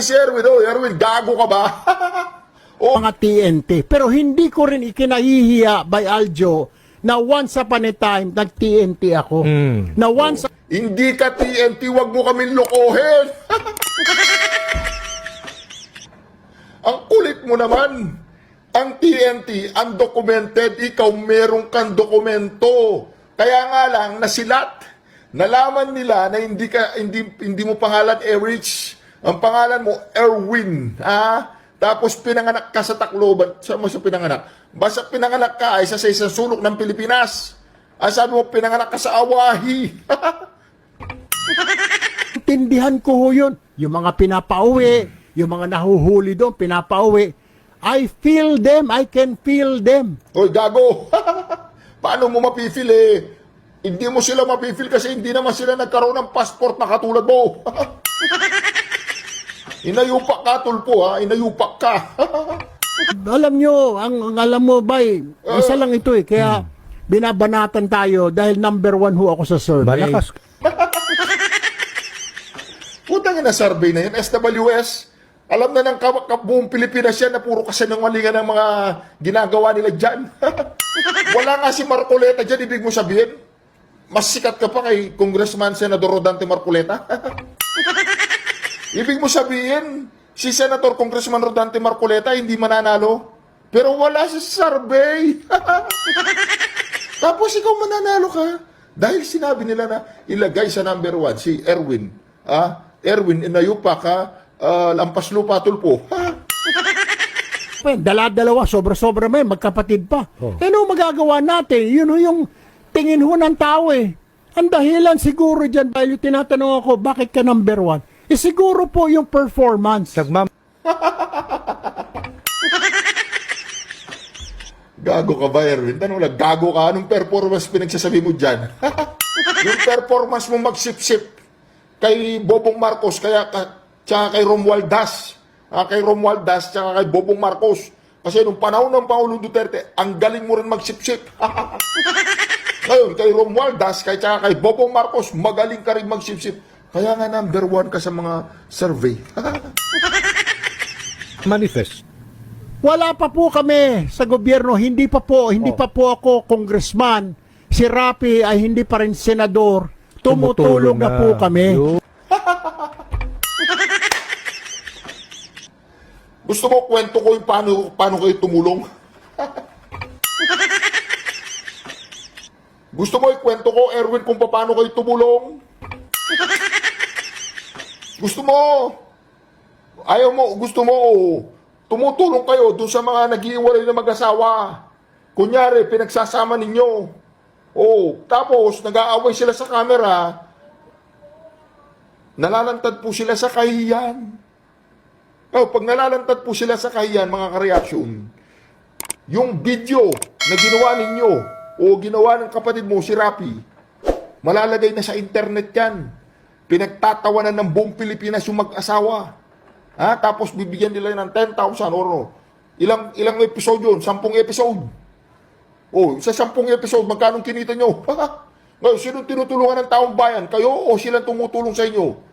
si Erwin. Oh, Erwin, gago ka ba? Mga TNT. Pero hindi ko rin ikinahihiya by Aljo na once upon a time nag-TNT ako. Na once Hindi ka TNT, wag mo kaming lokohin. Ang kulit mo naman. Ang TNT, undocumented, ikaw meron kang dokumento. Kaya nga lang, nasilat. Nalaman nila na hindi mo pangalan Erich. Ang pangalan mo, Erwin. Tapos pinanganak ka sa Tacloban. Saan mo siya pinanganak? Basta pinanganak ka ay sa isang sulok ng Pilipinas. Sabi mo, pinanganak ka sa Awahi. tindihan ko ho yun. Yung mga pinapauwi, yung mga nahuhuli doon, pinapauwi. I feel them, I can feel them. Hoy, gago. Paano mo mapifil eh? Hindi mo sila mapifil kasi hindi naman sila nagkaroon ng passport na katulad mo. Inayupak ka, tulpo ha. Inayupak ka. Alam nyo, ang alam mo ba, isa lang ito eh. Kaya binabanatan tayo dahil number 1 ho ako sa survey. Malakas. Putang ina survey na yun. SWS. Alam na ng buong Pilipinas yan na puro kasinungalingan ng mga ginagawa nila dyan. Wala nga si Marcoleta dyan, ibig mo sabihin. Mas sikat ka pa kay Congressman Senador Rodante Marcoleta. Ibig mo sabihin, si Senator Congressman Rodante Marcoleta hindi mananalo. Pero wala sa survey. Tapos ikaw mananalo ka. Dahil sinabi nila na ilagay sa number 1 si Erwin. Erwin, inayupa ka. Lampas lupa, tulpo. Dala-dalawa, sobra-sobra may, magkapatid pa. Ano magagawa natin? Yun ho yung tingin ho ng tao eh. Ang dahilan siguro dyan, dahil yung tinatanong ako, bakit ka number 1? Siguro po yung performance. Gago ka ba, Erwin? Tanong lang, gago ka? Anong performance pinagsasabi mo dyan? Yung performance mo magsip-sip kay Bobong Marcos, tsaka kay Romualdez. Kay Romualdez, tsaka kay Bobong Marcos. Kasi nung panahon ng Pangulong Duterte, ang galing mo rin magsip-sip. Ngayon, kay Romualdez, tsaka kay Bobong Marcos, magaling ka rin magsip-sip. Kaya nga number 1 ka sa mga survey. Manifest. Wala pa po kami sa gobyerno, hindi pa po ako congressman. Si Rapi ay hindi pa rin senador. Tumutulong na po kami. Gusto mo kwento ko yung paano kayo tumulong? Gusto mo ikwento ko, Erwin, kung paano kayo tumulong? Gusto mo? Ayaw mo? Gusto mo? Tumutulong kayo doon sa mga nag-iiwalay na mag-asawa. Kunyari, pinagsasama ninyo. Tapos, nag-aaway sila sa camera. Nalalantad po sila sa kahiyan. Pag nalalantad po sila sa kahiyan, mga kareaksyon, yung video na ginawa ninyo o ginawa ng kapatid mo, si Rapi, malalagay na sa internet yan. Pinagtatawanan ng buong Pilipinas yung mag-asawa. Tapos bibigyan nila ng 10,000 or ilang episode yun? 10 episode. Sa 10 episode, magkano kinita nyo? Ngayon, sino tinutulungan ng taong bayan? Kayo o silang tumutulong sa inyo?